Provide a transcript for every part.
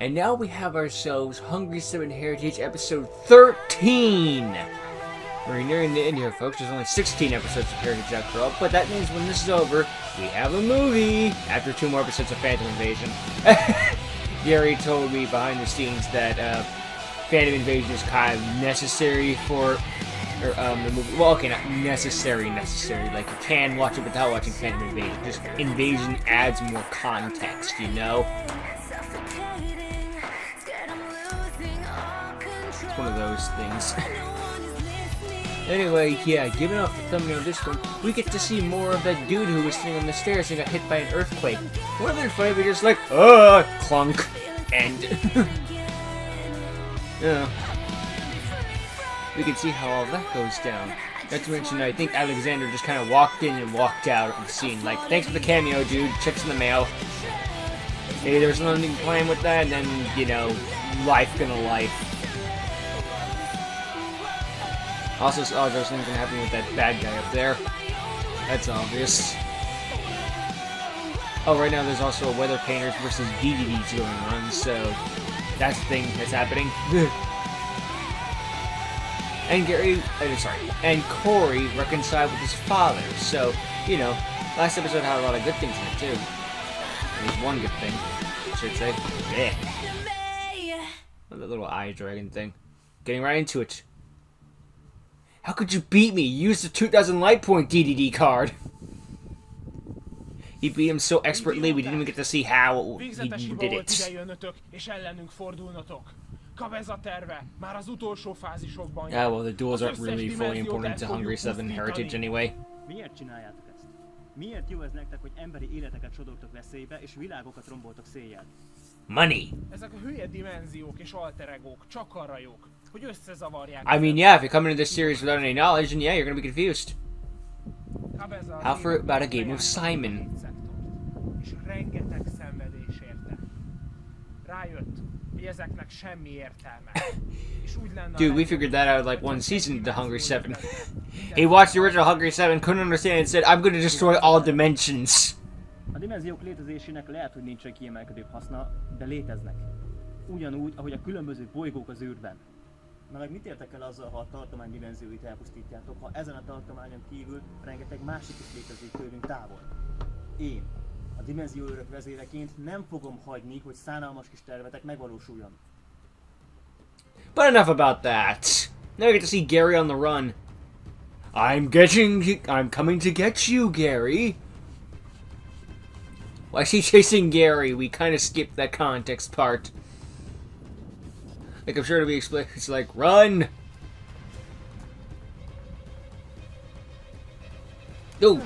And now we have ourselves Hungry 7 Heritage episode 13! We're nearing the end here, folks. There's only 16 episodes of Heritage after all, but that means when this is over, we have a movie! After 2 more episodes of Phantom Invasion. Gary told me behind the scenes that Phantom Invasion is kind of necessary for the movie. Well, okay, not necessary. Like, you can watch it without watching Phantom Invasion. Just Invasion adds more context, you know? It's one of those things. Anyway, yeah, giving off the thumbnail of this one, we get to see more of that dude who was sitting on the stairs and got hit by an earthquake. Wouldn't it be funny if we just like, clunk, end. Yeah. We can see how all that goes down. Not to mention, I think Alexander just kind of walked in and walked out of the scene. Like, thanks for the cameo, dude. Checks in the mail. Maybe there was nothing planned with that, and then, you know, life gonna life. Also, there's something gonna happen with that bad guy up there. That's obvious. Oh, right now there's also a weather painters versus DVDs going on, so that's the thing that's happening. And Corey reconciled with his father, so, you know, last episode had a lot of good things in it, too. At least one good thing, I should say. Yeah. That little eye dragon thing. Getting right into it. How could you beat me? Use the 2000 light point DDD card. He beat him so expertly we didn't even get to see how he did it. Yeah, well, the duels aren't really fully important to Hungry 7 Heritage anyway. Money. I mean, yeah, if you come into this series without any knowledge, then yeah, you're gonna be confused. How about a game of Simon? Dude, we figured that out like one season into Hungry 7. He watched the original Hungry 7, couldn't understand, and said, I'm gonna destroy all dimensions. A dimenziók létezésének lehet, hogy nincs egy kiemelkedőbb haszna, de léteznek. Ugyanúgy, ahogy a különböző bolygók az űrben. Na meg mit értek el azzal, ha a tartomány dimenzióit elpusztítjátok, ha ezen a tartományon kívül rengeteg másik is létezik tőlünk távol? Én, a dimenzióőrök vezéreként nem fogom hagyni, hogy szánalmas kis tervetek megvalósuljon. But enough about that. Now we get to see Gary on the run. I'm coming to get you, Gary. Why is he chasing Gary? We kind of skipped that context part. Like, I'm sure to be explained. It's like, run! Oh!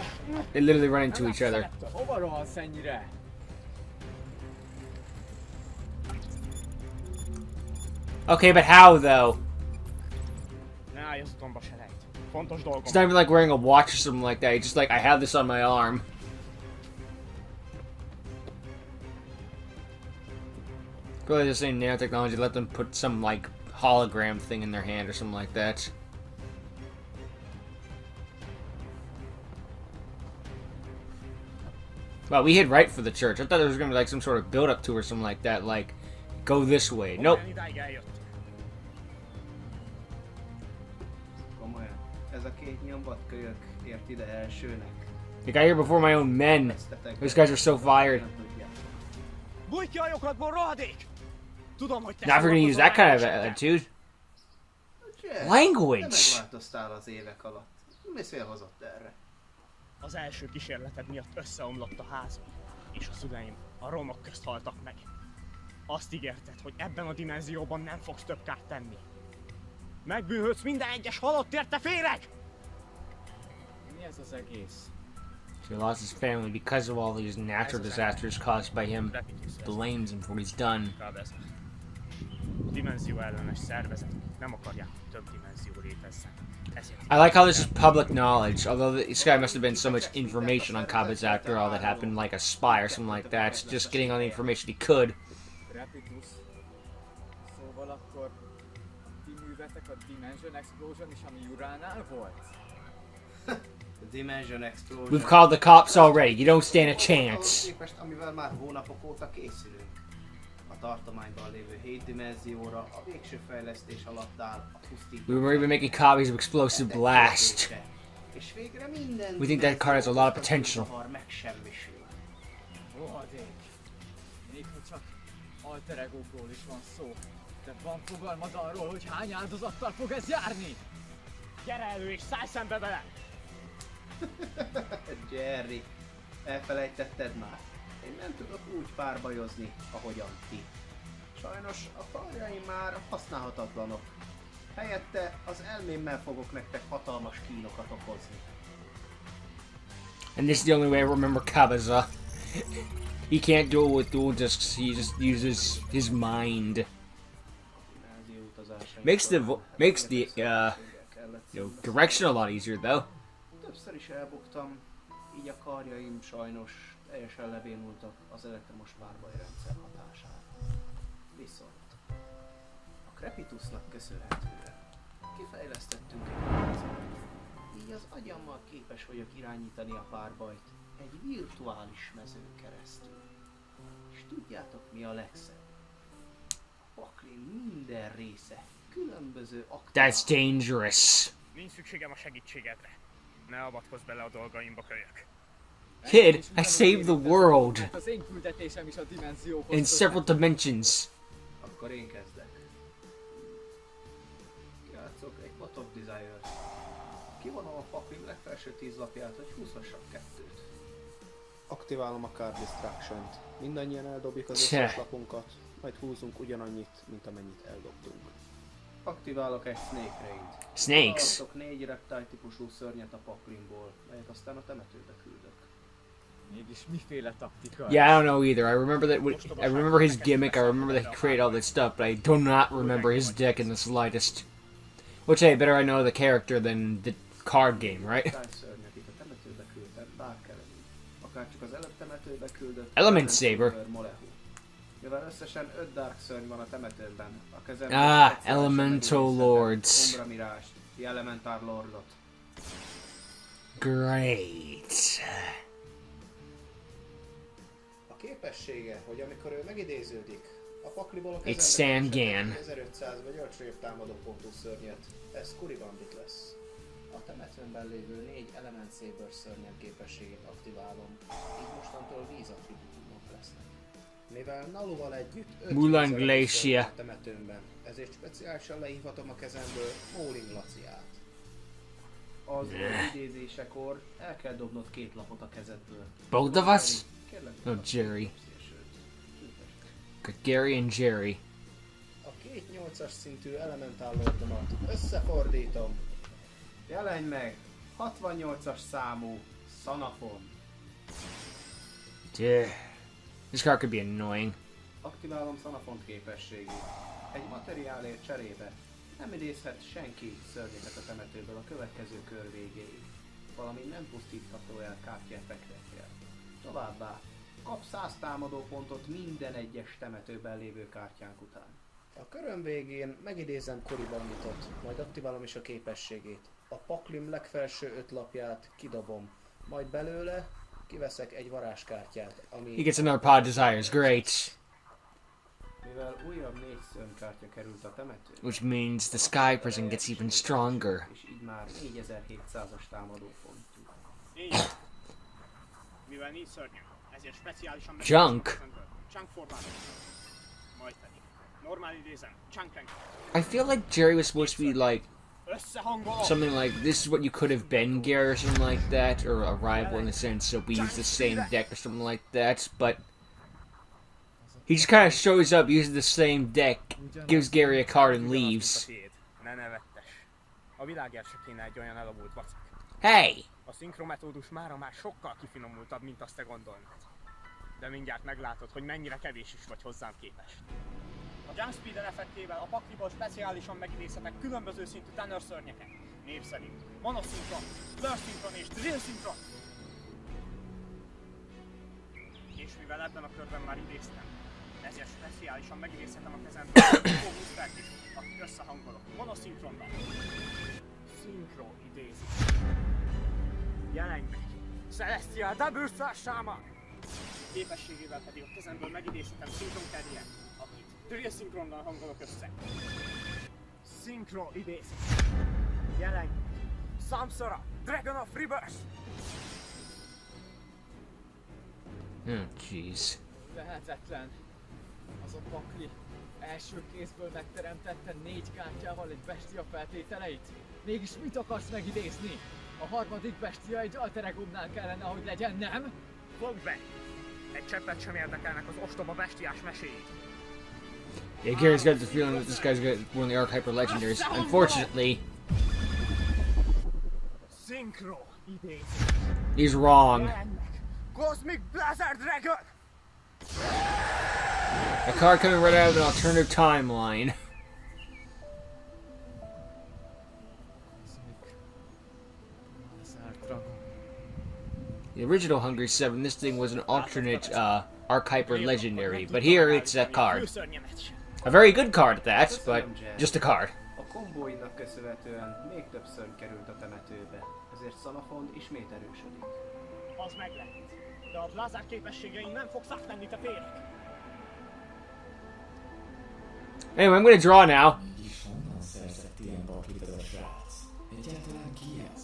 They literally run into each other. Okay, but how, though? It's not even like wearing a watch or something like that. It's just like, I have this on my arm. Probably the same nanotechnology, let them put some, like, hologram thing in their hand or something like that. Well, we hit right for the church. I thought there was going to be, like, some sort of build-up to or something like that, like, go this way. Nope. I got here before my own men. Those guys are so fired. Not for gonna use that kind of attitude. Language! Az első kísérleted miatt összeomlott a házam, és a szüleim a romok közt haltak meg. Azt ígérted, hogy ebben a dimenzióban nem fogsz több kárt tenni. Megbűnhődsz minden egyes halottért, te féreg! Mi ez az egész? He lost his family because of all these natural disasters caused by him. Blames him for what he's done. I like how this is public knowledge, although this guy must have been so much information on Kabaz after all that happened, like a spy or something like that, just getting all the information he could. We've called the cops already. You don't stand a chance. A tartományban lévő 7 dimenzióra a végső fejlesztés alatt áll a pusztító. We were even making copies of Explosive Blast. És végre minden We think that card has a lot of potential. Megsemmisül. Rohadék. Még ha csak alter egókról is van szó. De van fogalmad arról, hogy hány áldozattal fog ez járni? Gyere elő és szállj szembe vele! Jerry, elfelejtetted már? Én nem tudok úgy párbajozni, ahogyan ti. Sajnos a karjaim már használhatatlanok. Helyette az elmémmel fogok nektek hatalmas kínokat okozni. And this is the only way I remember Kabaza. He can't duel with dual discs, he just uses his mind. Makes the direction a lot easier though. Többször is elbuktam, így a karjaim sajnos teljesen levénultak az elektromos párbajrendszer hatására. Viszont a Crepitusnak köszönhetően kifejlesztettünk egy rendszert. Így az agyammal képes vagyok irányítani a párbajt egy virtuális mezőn keresztül. És tudjátok mi a legszebb? A pakli minden része különböző That's dangerous. Nincs szükségem a segítségedre. Ne avatkozz bele a dolgaimba, kölyök. Kid, I saved the world Az én küldetésem is a dimenzióhoz. in several dimensions. Akkor én kezdek. Játszok egy Pot of Desire. Kivonom a paklim legfelső 10 lapját, hogy húzhassak 2-t. Aktiválom a Card Distraction-t. Mindannyian eldobjuk az összes lapunkat, majd húzunk ugyanannyit, mint amennyit eldobtunk. Aktiválok egy Snake Raid. Snakes. Választok 4 reptile típusú szörnyet a paklimból, melyet aztán a temetőbe küldök. Mégis miféle taktika? Yeah, I don't know either. I remember I remember his gimmick. I remember that he created all this stuff, but I do not remember his deck in the slightest. Which, hey, better I know the character than the card game, right? Szörnyet itt a temetőbe küldtem, Dark-Element. Akár csak az előbb temetőbe küldött Element Saber. Molehu. Mivel összesen 5 Dark szörny van a temetőben, a Ah, Elemental Lords. Umbra Mirást, Elementar Lordot. Great. A képessége, hogy amikor ő megidéződik, a pakliból a It's Sangan. 1500 vagy ölcsőbb támadópontú szörnyet, ez Kuribandit lesz. A temetőben lévő 4 Element Saber szörnyet képességét aktiválom, így mostantól vízattribútumok lesznek. Mivel Naluval együtt 5 Mulan víz Glacier. a temetőmben, ezért speciálisan lehívhatom a kezemből Mauling Glaciát. Az idézésekor el kell dobnod 2 lapot a kezedből. Both of us? Kérlek, No, Jerry. Gary and Jerry. a 2 8-as szintű Elemental Lordomat összefordítom. Jelenj meg! 68-as számú Sanafon. Yeah. This card could be annoying. Aktiválom Sanafont képességét. Egy materiálért cserébe nem idézhet senki szörnyeket a temetőből a következő kör végéig, valamint nem pusztítható el kártyaeffektekkel. Továbbá kap 100 támadópontot minden egyes temetőben lévő kártyánk után. A köröm végén megidézem Koribanditot, majd aktiválom is a képességét. A paklim legfelső 5 lapját kidobom, majd belőle kiveszek egy varázskártyát, ami... He gets another pod desires. Great. Mivel újabb 4 szörnykártya került a temetőbe, Which means the Sky Prison gets even stronger. és így már 4700-as támadópontú. Így. Mivel nincs szörnyű, ezért speciálisan Junk. Chunk formában. Majd pedig. Normál idézem. Chunk rank. I feel like Jerry was supposed to be like Összehangolom! something like this is what you could have been, Gary, or something like that, or a rival in the sense that we use the same deck or something like that. But he just kind of shows up, uses the same deck, gives Gary a card, and leaves. Ne nevettes. A világért se kéne egy olyan elavult vacak. Hey. A szinkrometódus mára már sokkal kifinomultabb, mint azt te gondolnád. De mindjárt meglátod, hogy mennyire kevés is vagy hozzám képest. A Jump Speeder effektével a pakliból speciálisan megidézhetek különböző szintű tenor szörnyeket. Név szerint monoszinkron, blur szinkron és drill szinkron. És mivel ebben a körben már idéztem, ezért speciálisan megidézhetem a kezemből a boostert is, akik összehangolok monoszinkronnal. Szinkron idézik. Jelenj meg! Celestial Double Slash Shaman! Képességével pedig a kezemből megidézhetem Synchron Carrier, a Törje szinkronnal hangolok össze. Szinkron idéz. Jelen. Samsara, Dragon of Rebirth. Oh, jeez. Lehetetlen. Az a pakli első kézből megteremtette 4 kártyával egy bestia feltételeit. Mégis mit akarsz megidézni? A harmadik bestia egy alter egómnál kellene, hogy legyen, nem? Fogd be! Egy cseppet sem érdekelnek az ostoba bestiás meséit. Yeah, Gary's got the feeling that this guy's got one of the Archetypal Legendaries. Unfortunately, Synchro idéz. he's wrong. Jelennek. Cosmic Blazer Dragon! A card coming right out of an alternative timeline. The original Hungry 7, this thing was an alternate Archetypal Legendary, but here it's a card. A very good card at that, but just a card. A kombóinak köszönhetően még többször került a temetőbe, ezért Xanafond ismét erősödik. Az meg lehet. De a Blazer képességein nem fogsz átmenni, te féreg. Anyway, I'm gonna draw now. Mégis honnan szerzett ilyen baklit ez a srác? Egyáltalán ki ez?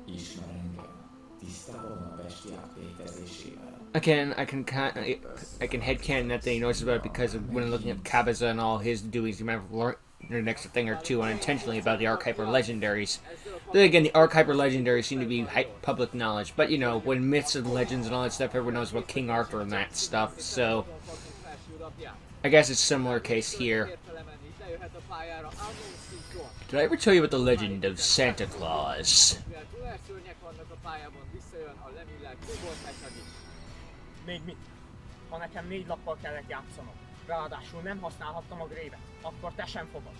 Ismer engem? Tisztában a bestiák létezésével? I can headcanon that he knows about it because of when looking at Kabaza and all his doings, you might have learned an extra thing or two unintentionally about the Archetypal Legendaries. Then again, the Archetypal Legendaries seem to be public knowledge, but you know, when myths and legends and all that stuff, everyone knows about King Arthur and that stuff, so I guess it's a similar case here. Did I ever tell you about the legend of Santa Claus? Még mit? Ha nekem 4 lappal kellett játszanom, ráadásul nem használhattam a grévet, akkor te sem fogod.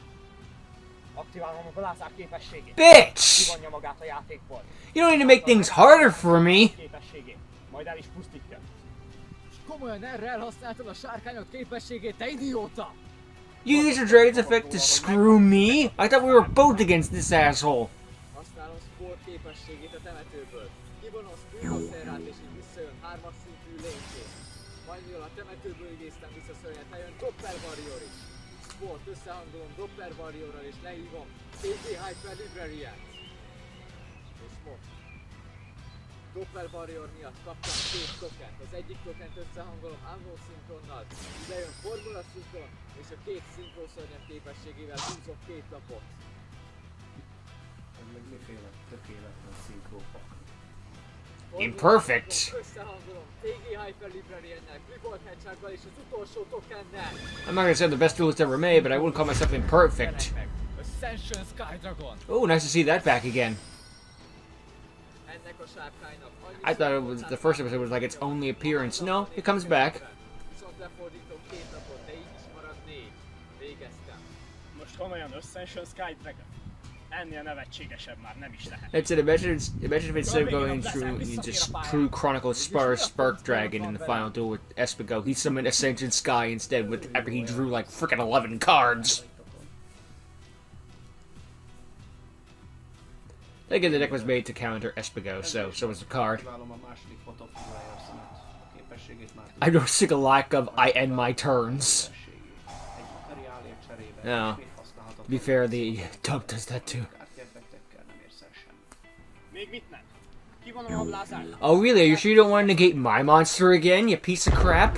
Aktiválom a Blazer képességét. Bitch! Kivonja magát a játékból. You don't need to make things harder for me! Képességét. Majd el is pusztítja. És komolyan erre elhasználtad a sárkányok képességét, te idióta! You use your dragon's effect to screw me? I thought we were both against this asshole. Használom sport képességét a temetőből. Kivonom Spinoszerát és így visszajön 3-as szintű lényként. Majd mivel a temetőből idéztem vissza szörnyet, eljön Doppler Warrior is. Sport összehangolom Doppler Warriorral és lehívom TG Hyper Librarian-t. És most Doppler Warrior miatt kaptam 2 tokent. Az egyik tokent összehangolom Unknown Synchronal, ide jön Formula Synchron, és a 2 szinkrószörnyet képességével húzok 2 lapot. Ez meg miféle tökéletlen szinkrópak. Imperfect. Összehangolom TG Hyper Librarian-nel, Clipboard Hedgehoggal és az utolsó tokennel. I'm not gonna say I'm the best duelist ever made, but I wouldn't call myself imperfect. Ascension Sky Dragon. Oh, nice to see that back again. Ennek a sárkánynak I thought it was the first episode was like its only appearance. No, it comes back. Viszont lefordítom 2 lapot, de így is marad 4. Végeztem. Most komolyan Ascension Sky Dragon. Ennél nevetségesebb már nem is lehet. That's it. Imagine if instead of going through just True Chronicles Spark Dragon in the final duel with Espigo, he summoned Ascension Sky instead with after he drew like freaking 11 cards. Again, the deck was made to counter Espigo, so was the card. Kiválom a második fotofigurajor szemet. A képességét már I don't sick a lack of I end my turns. egy materiálért cserébe No. ismét használhatatlan. To be fair, the dub does that too. Kártyafektekkel nem érsz el semmit. Még mit nem? Kivonom a Blazert. Oh really? Are you sure you don't want to negate my monster again, you piece of crap?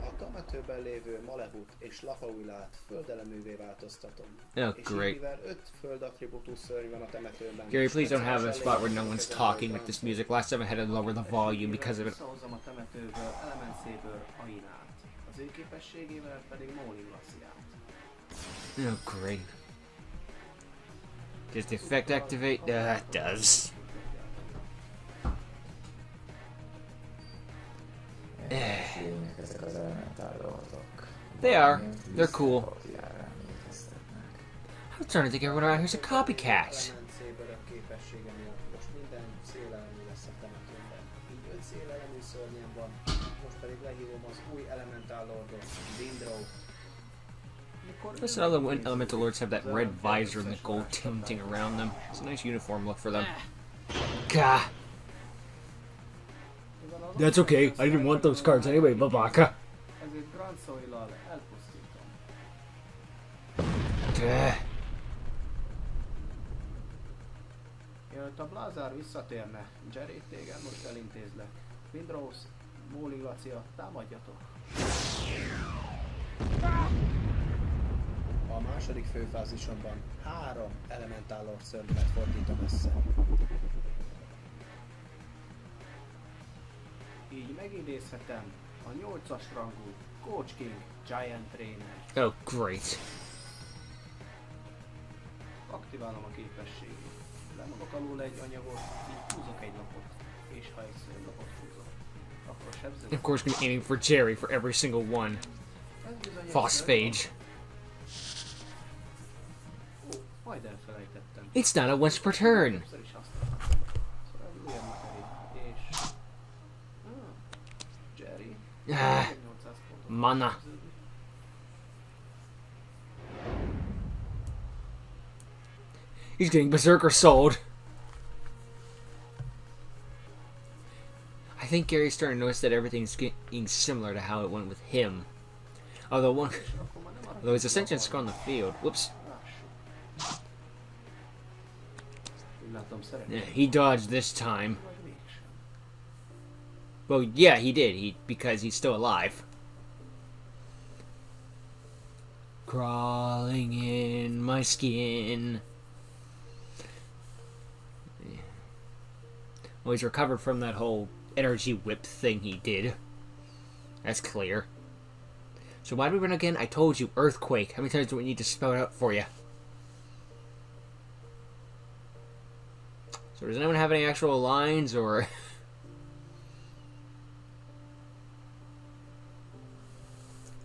A temetőben lévő Malebut és Lafauilát földeleművé változtatom. Oh, És great. így, mivel 5 földattribútus szörny van a temetőben. Gary, please don't have a spot where no one's talking with this music. Last time I had to lower the volume because of it. Visszahozom a temetőből Elemenszéből Ainát. Az ő képességével pedig Mowling Lassiát. Oh, great. Does the effect activate? It does. Elsőnek ezek az elementál lordok. They are. They're cool. Partiára emlékeztetnek. I'm starting to think everyone around here's a copycat. Elemenszéből a képessége miatt most minden szélelemű lesz a temetőben. Így 5 szélelemű szörnyem van, most pedig lehívom az új Elementál Lordot, Dindro. Listen, all the elemental lords have that red visor and the gold tinting around them. It's a nice uniform look for them. Gah. That's okay. I didn't want those cards anyway, Babaka. Ezért Gransoilal elpusztítom. Mielőtt a Blázár visszatérne, Jerry, téged most elintézlek. Windrose, Móli Lacia, támadjatok! A második főfázisomban 3 elementálor szörnyet fordítom össze. Így megidézhetem a 8-as rangú Coach King Giant Trainer. Oh, great. Aktiválom a képességét. Lemondok alul egy anyagot, így húzok egy lapot. És ha egy lapot húzok, akkor a sebző... Of course, we're aiming for Jerry for every single one. Phosphagy. Ó, majd elfelejtettem. It's not a once per turn. Többször is használtam. Szóval újabb materi. És... Jerry. Ah, 800 pontot. mana. He's getting Berserker sold. I think Gary's starting to notice that everything's getting similar to how it went with him. Although his Ascension skull on the field. Whoops. Lássuk. Úgy látom, szeretném. Yeah, he dodged this time. Vagy mégsem. Well, yeah, he did. Because he's still alive. Crawling in my skin. Well, he's recovered from that whole energy whip thing he did. That's clear. So why do we run again? I told you, earthquake. How many times do we need to spell it out for you? So does anyone have any actual lines, or...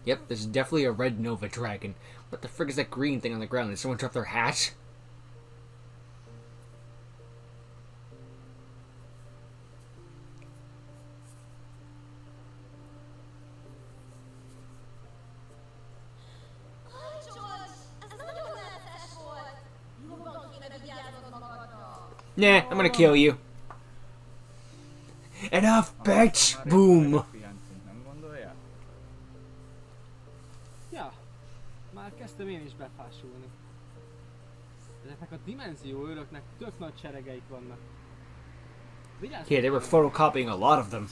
Yep, there's definitely a red Nova Dragon. What the frick is that green thing on the ground? Did someone drop their hat? Nah, I'm gonna kill you. Enough, bitch! Boom! Nem gondolja? Ja, már kezdtem én is befásulni. Ezeknek a dimenzió őröknek tök nagy seregeik vannak. Vigyázz! Yeah, they were photocopying a lot of them.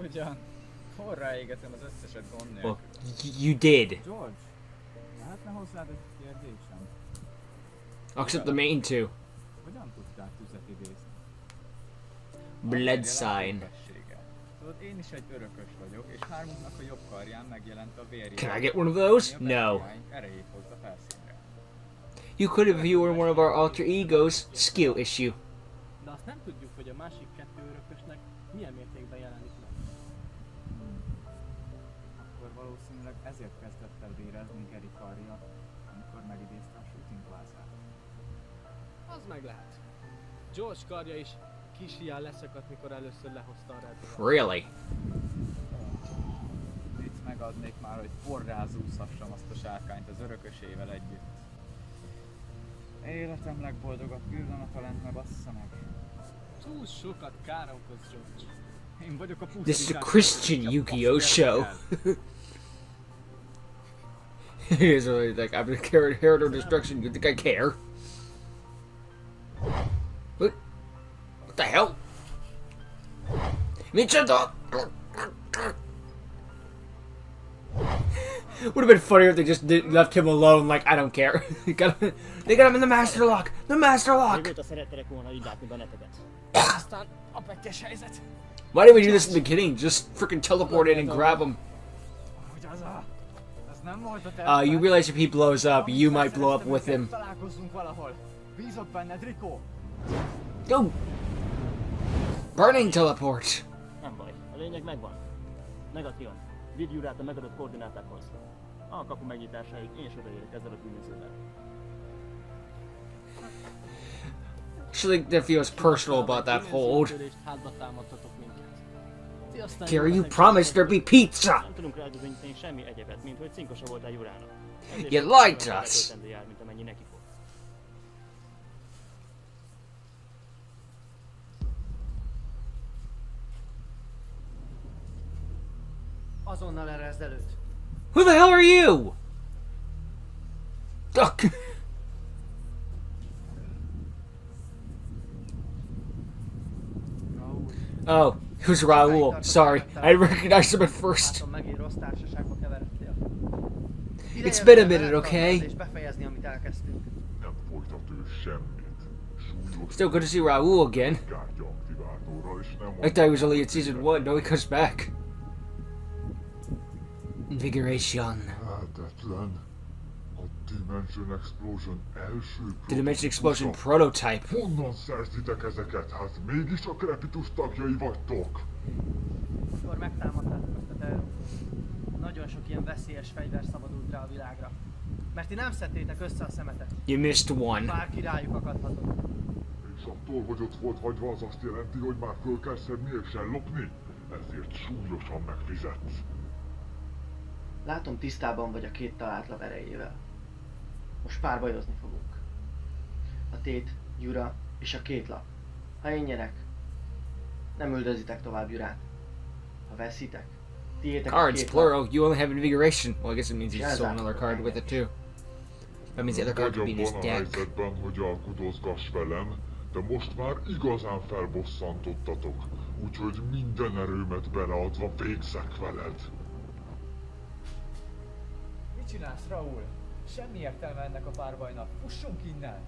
Ugyan. Forrá égetem az összeset gond nélkül. Well, you did. George, lehetne hozzád egy kérdésem? Except the main two. Hogyan tudtál tüzet idézni? Blood sign. Tudod, én is egy örökös vagyok, és hármunknak a jobb karján megjelent a vérjel. Can I get one of those? ami a No. bestiáink erejét hozza felszínre. You could if you were one of our alter egos. Skill issue. De azt nem tudjuk, hogy a másik 2 örökösnek milyen mértékben jelenik meg. Akkor valószínűleg ezért kezdett el vérezni Gary karja, amikor megidézte a shooting blázát. Az meg lehet. George karja is kis hián leszakadt, mikor először lehozta a Red Bull-t. Really? Itt megadnék már, hogy forrázúszassam azt a sárkányt az örökösével együtt. Életem legboldogabb pillanata lenne, bassza meg. Túl sokat káromkodsz, George. Én vagyok a This is a Christian Yu-Gi-Oh show. Here's really like, I'm the herald of destruction. You think I care? What? What the hell? Micsoda! Would have been funnier if they just left him alone. Like, I don't care. they got him in the master lock. The master lock. Régóta szerettelek volna így látni benneteket. Aztán a pettyes helyzet. Why didn't we do this in the beginning? Just freaking teleport in and grab him. Hogy az nem volt a terve. You realize if he blows up, you might blow up with him. Találkozzunk valahol. Bízok benned, Rico. Go! Burning teleport. Nem baj, a lényeg megvan. Negatívan. Vidd Jurát a megadott koordinátákhoz. A kapu megnyitásáig én is odaérek ezzel a tűnözővel. Actually, that feels personal about that hold. Gary, you promised there'd be pizza! Nem tudunk rád bizonyítani semmi egyebet, mint hogy cinkosa voltál Jurának. You lied to us! Mint amennyi neki fog. Azonnal erre előtt. Who the hell are you? Duck! Oh, it was Raoul. Sorry, I recognized him at first. Látom, megint rossz társaságba keveredtél. It's been a minute, okay? És befejezni, amit elkezdtünk. Nem folytat ő semmit. Súlyos Still good to see Raoul again. kártyaaktivátorral, és nem I thought he was only in season 1. No, he comes back. Invigoration. lehetetlen. A Dimension Explosion első The Dimension Explosion prototípusa. prototype. Honnan szerzitek ezeket? Hát mégis a Crepitus tagjai vagytok. Amikor megtámadták ezt a terror, nagyon sok ilyen veszélyes fegyver szabadult rá a világra. Mert ti nem szedtétek össze a szemetet. You missed one. Bárki rájuk akadhatott. És attól, hogy ott volt hagyva, az azt jelenti, hogy már föl kell szedni és ellopni? Ezért súlyosan megfizetsz. Látom, tisztában vagy a két találtlap erejével. Most párbajozni fogunk. A tét, Gyura és a két lap. Ha én nyerek, nem üldözitek tovább Gyurát. Ha veszitek, tiétek a Cards, két lap. plural. You only have Invigoration. Well, I guess it means he stole another card with it too. That means the other card could be in his Vagy abban a deck. helyzetben, hogy alkudozgass velem, de most már igazán felbosszantottatok. Úgyhogy minden erőmet beleadva végzek veled. Mit csinálsz, Raúl? Semmi értelme ennek a párbajnak. Fussunk innen!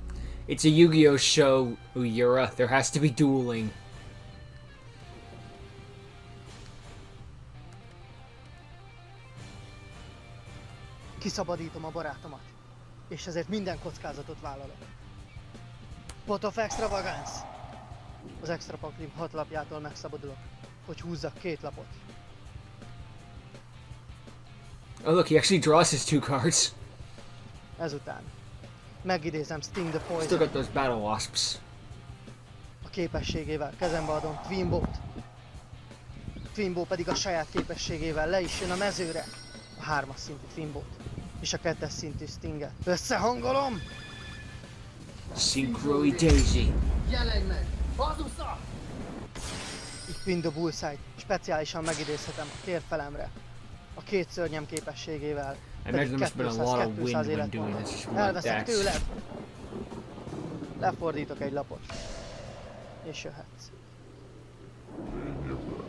It's a Yu-Gi-Oh show, Uyura. There has to be dueling. Kiszabadítom a barátomat. És ezért minden kockázatot vállalok. Pot of Extravagance! Az extra paklim 6 lapjától megszabadulok, hogy húzzak 2 lapot. Oh look, he actually draws his 2 cards. Ezután megidézem Sting the Still Poison. got those Battle Wasps. A képességével kezembe adom Twinbot. Twinbo pedig a saját képességével le is jön a mezőre. A 3-as szintű Twinbot és a 2-es szintű Stinget. Összehangolom! Synchroy Daisy. Jelenj meg! Bazusza! Így Twinbo Bullseye speciálisan megidézhetem a térfelemre. A 2 szörnyem képességével. I imagine there must have been a lot of 200 wind when doing életpontot. this. Just like Elveszek that. tőled! Lefordítok egy lapot. És jöhetsz. Én jövök.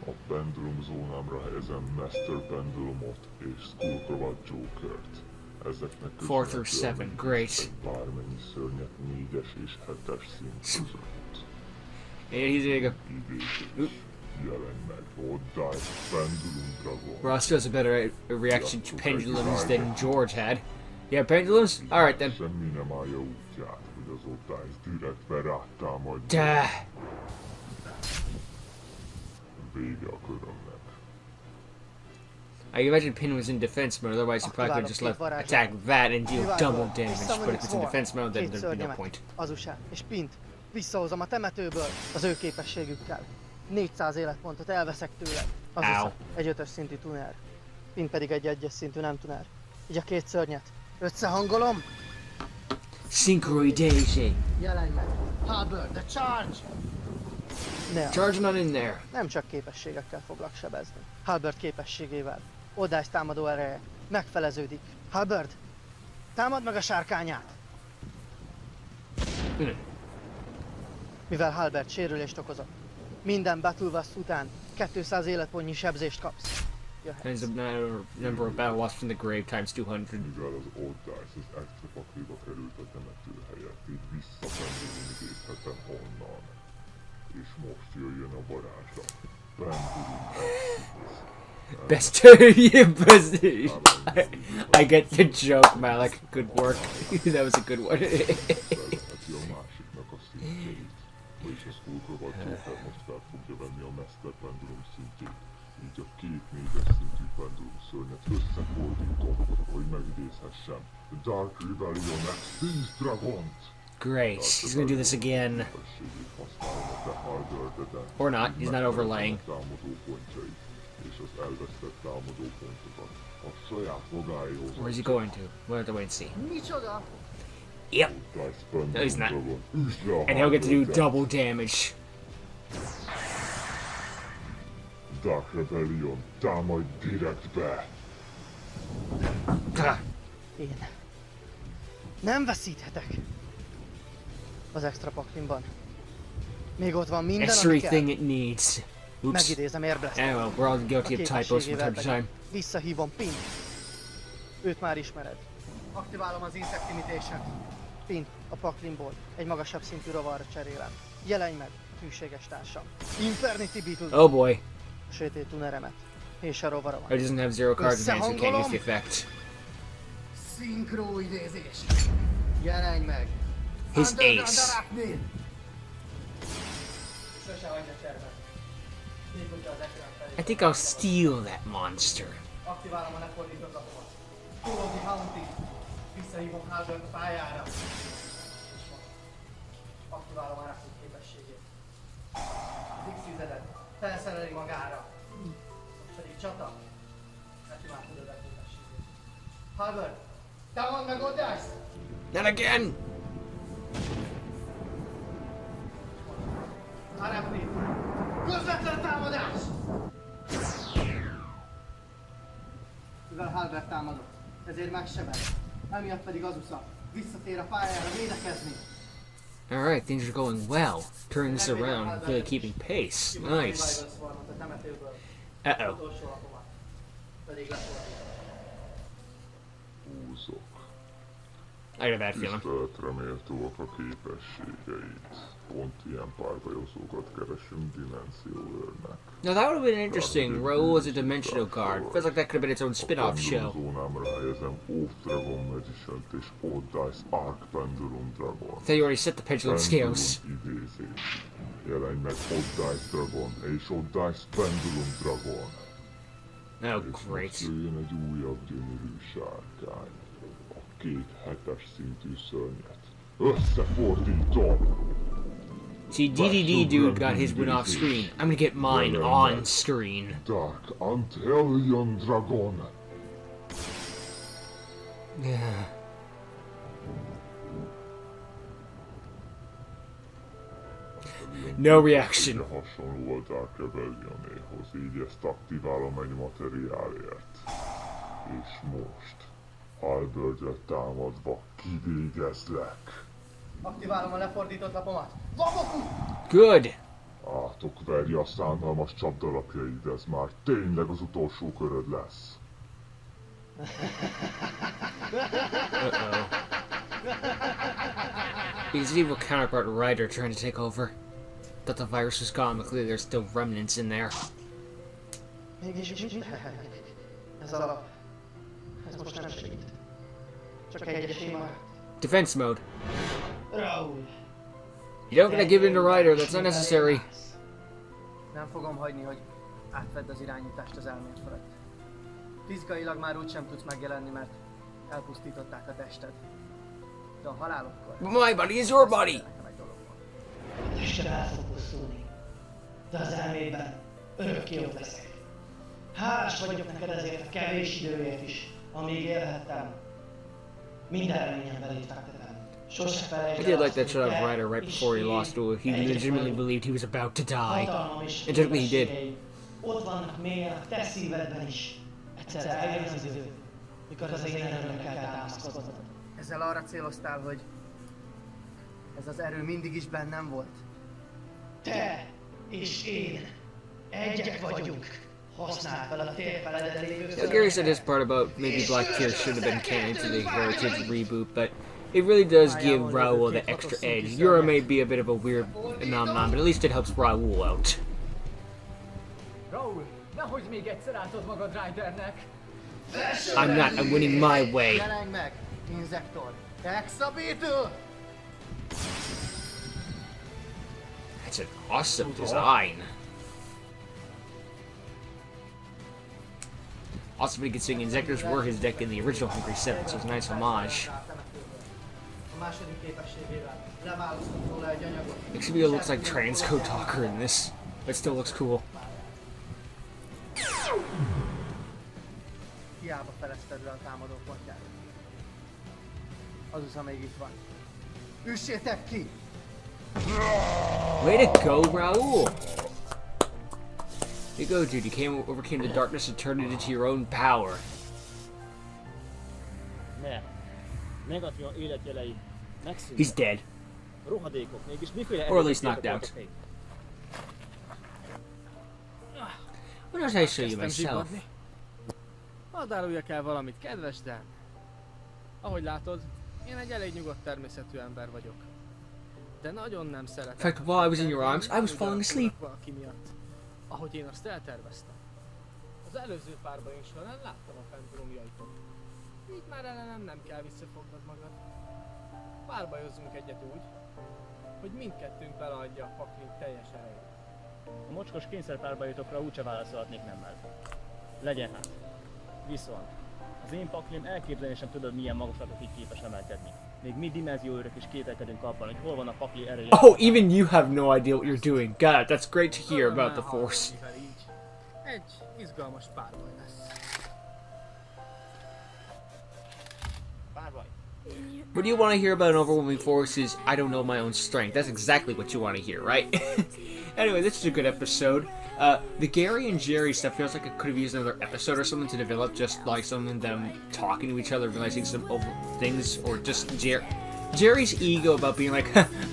A Pendulum zónámra helyezem Master Pendulumot és Skullcrobat Jokert. Ezeknek 4 through 7, great. bármennyi szörnyet 4-es és 7-es szint között. And he's gonna go. Jelenj meg, odd egy Pendulum Dragon. Ross has a better reaction to pendulums than George had. Yeah, pendulums? Alright then. Semmi nem állja útját, hogy az Odd direktbe rátámadjon. Duh. Vége a körömnek. I imagine Pin was in defense mode, otherwise he probably could just left attack that and deal double damage. But if it's in defense mode, then there'd be no point. Azusát és Pint visszahozom a temetőből az ő képességükkel. 400 életpontot elveszek tőled. Azusza, Ow. egy 5-ös szintű tuner. Pint pedig egy 1-es szintű nem tuner. Így a 2 szörnyet összehangolom. Synchroy Daisy. Jelenj meg! Halberd, the charge! Ne, Charging on in there. nem csak képességekkel foglak sebezni. Halberd képességével. Odász támadó ereje megfeleződik. Halberd, támad meg a sárkányát! Mivel Halberd sérülést okozott, minden Battle Wasp után 200 életpontnyi sebzést kapsz. Jöhetsz. And the number of battle wasps from the grave times 200. Mivel az Odd Dice az extra pakliba került a temető helyett, így visszapendulum idézhetem onnan. És most jöjjön a varázslat. Pendulum Exodus. Best you best. I get the joke, Malik. Good work. That was a good one. Felveheti a másiknak a szintjeit. Vagyis a Skullcrobat Joker most fel fogja venni a Master Pendulum szintjét. Így a 2 4-es szintű pendulum szörnyet összefordítom, hogy megidézhessem a Dark Rebellion X-Seas Dragont. Great. He's gonna do this again. Képességét használom a Beholder, Or not. He's not overlaying. támadó pontjait, és az elvesztett támadó pontokat a saját magáéhoz. Where is he going to? We'll have to wait and see. Micsoda? Yep. No, he's not. And he'll get to do double damage. Dark Rebellion, támadj direktbe! Ah, Én nem veszíthetek az extra paklimban. Még ott van minden, That's ami kell. everything it needs. Oops. Megidézem Airblaster. Oh, well, we're all guilty of typos from time to time. Visszahívom Pint. Őt már ismered. Aktiválom az Insect Imitation. Pint, a paklimból. Egy magasabb szintű rovarra cserélem. Jelenj meg, hűséges társam. Infernity Beetle. Oh boy. A sötét tuneremet. És a rovaromat. He doesn't have 0 cards in hand, so he can't use the effect. Szinkro idézés. Jelenj meg. His ace. Sose hagyja cserben. Nyitja az ekrán felé. I think I'll steal that monster. Aktiválom a lefordított lapomat. Túlozni Haunting. Visszahívom Halbert a pályára. És most aktiválom a rászunk képességét. Az X-10-edet felszereli magára. Most pedig csata. Neki már tudod a képességét. Halbert, támad meg Odász! Not again! Arapni! Közvetlen támadás! Mivel Halbert támadott, ezért megsebed. Emiatt pedig Azusa visszatér a pályára védekezni. Alright, things are going well. Turning this around, really keeping pace. Nice. Uh-oh. Utolsó lapomat pedig lefordítom. Húzok. I got a bad feeling. Tiszteletre méltóak a képességeit. Pont ilyen párbajozókat keresünk dimenzióőrnek. Now that would have been interesting. Raoul is a dimensional guard. Feels like that could have been its own spin-off show. Zónámra helyezem Off Dragon Magician-t és Odd Dice Arc Pendulum Dragon. So you already set the pendulum scales. Pendulum idézés. Jelenj meg Odd Dice Dragon és Odd Dice Pendulum Dragon. Oh, És great. most jöjjön egy újabb gyönyörű sárkány. A 2 7-es szintű szörnyet. Összefordítom! See, DDD dude got his win off screen. I'm gonna get mine on screen. Dark Antelion Dragon. Yeah. No reaction. Hasonló a Dark Rebellionéhoz, így ezt aktiválom egy materiálért. És most, Halbertre támadva kivégezlek. Aktiválom a lefordított lapomat. Vaboku! Good. Átokverj a szánalmas csapdalapjaid, ez már tényleg az utolsó köröd lesz. Uh-oh. His evil counterpart Ryder trying to take over. Thought the virus was gone, but clearly there's still remnants in there. Mégis mit lehet? Ez alap. Ez most nem segít. Csak egy esély maradt. Defense mode. Raúl! You don't gotta give in to Ryder, that's not necessary. Nem fogom hagyni, hogy átvedd az irányítást az elméd felett. Fizikailag már úgysem tudsz megjelenni, mert elpusztították a tested. De a halálokkor... My body is your body! nekem egy dolog van. A testem el fog pusztulni, de az elmédben örökké ott leszek. Hálás vagyok neked ezért a kevés időért is, amíg élhettem. Minden reményemben itt fektetem. Sose felejtsd I el did like azt, that shot hogy of te Ryder right és before he én lost duel. He egyek legitimately vagyunk. believed he was about to die. Hatalmam és And technically he did. képességeim ott vannak mélyen a te szívedben is. Egyszer eljön az idő, mikor az én erőmre kell támaszkodnod. Ezzel arra céloztál, hogy ez az erő mindig is bennem volt. Te és én egyek vagyunk. Használd fel a térfeleden lévő Now, Gary said his part about maybe Black Tear should have been canon to the Heritage reboot, but it really does give Raoul the extra edge. Yura may be a bit of a weird phenomenon, but at least it helps Raoul out. Raúl, nehogy még egyszer átod magad Rydernek! I'm not, I'm winning my way. Jelenj meg, Inzektor! Hexa Beetle! That's an awesome design. Also, we considering Injectors were his deck in the original Hungry 7, so it's a nice homage. A második képességével leválasztott róla egy anyagot. Xavier looks like Transcode Talker in this, but still looks cool. Hiába felezted le a támadó pontját. Azusa még itt van. Üssétek ki! Way to go, Raoul! You go, dude. You overcame the darkness and turned it into your own power. Ne. Negatív életjelei megszűntek. He's dead. Rohadékok, mégis miféle Or at least erőt knocked out. képek? Why don't I show you Kezdtem myself? zsibbadni. Hadd áruljak el valamit, kedves Dan. Ahogy látod, én egy elég nyugodt természetű ember vagyok. De nagyon nem szeretem. In fact, while I was in your arms, I was falling asleep. Valaki miatt, ahogy én azt elterveztem. Az előző párbaink során láttam a pendulumjaitot. Így már ellenem nem kell visszafognod magad. Párbajozzunk egyet úgy, hogy mindkettőnk beleadja a paklink teljes erejét. A mocskos kényszerpárbajotokra úgyse válaszolhatnék nemmel. Legyen hát. Viszont az én paklim elképzelni sem tudod, milyen magaslatokig képes emelkedni. Még mi dimenzióőrök is kételkedünk abban, hogy hol van a pakli ereje. Oh, even you have no idea what you're doing. God, that's great to hear about the Force. Egy izgalmas párbaj lesz. Párbaj. What you want to hear about an overwhelming force is, I don't know my own strength. That's exactly what you want to hear, right? Anyway, this is a good episode. The Gary and Jerry stuff feels like it could have used another episode or something to develop, just like some of them talking to each other, realizing some things, or just Jerry's ego about being like,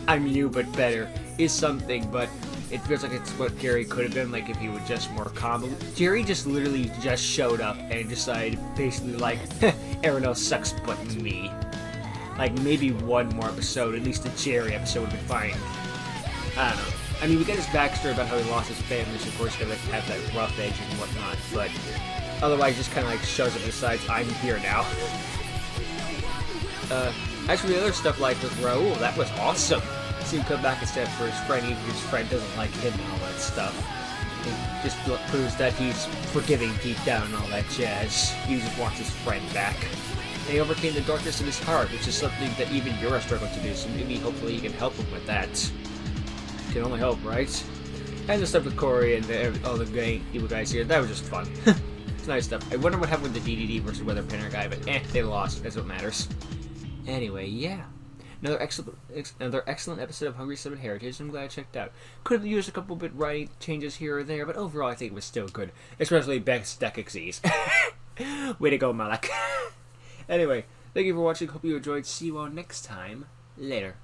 I'm you but better, is something, but it feels like it's what Gary could have been, like if he were just more calm. Jerry just literally just showed up and decided, basically like, everyone else sucks but me. Like, maybe one more episode, at least the Jerry episode would be fine. I don't know. I mean, we get his backstory about how he lost his family, so of course he's gonna have that rough edge and whatnot, but otherwise just kind of like shows up and decides, I'm here now. As for the other stuff like with Raul, that was awesome. See him come back instead for his friend, even if his friend doesn't like him and all that stuff. It just proves that he's forgiving deep down and all that jazz. He just wants his friend back. And he overcame the darkness in his heart, which is something that even Yura struggled to do, so maybe hopefully you can help him with that. Can only hope, right? And the stuff with Corey and all the evil guys here, that was just fun. It's nice stuff. I wonder what happened with the DDD versus Weather Pinner guy, but they lost. That's what matters. Anyway, yeah. Another excellent episode of Hungry 7 Heritage. I'm glad I checked out. Could have used a couple bit writing changes here or there, but overall I think it was still good. Especially Beck's Dekexes. Way to go, Malak. Anyway, thank you for watching. Hope you enjoyed. See you all next time. Later.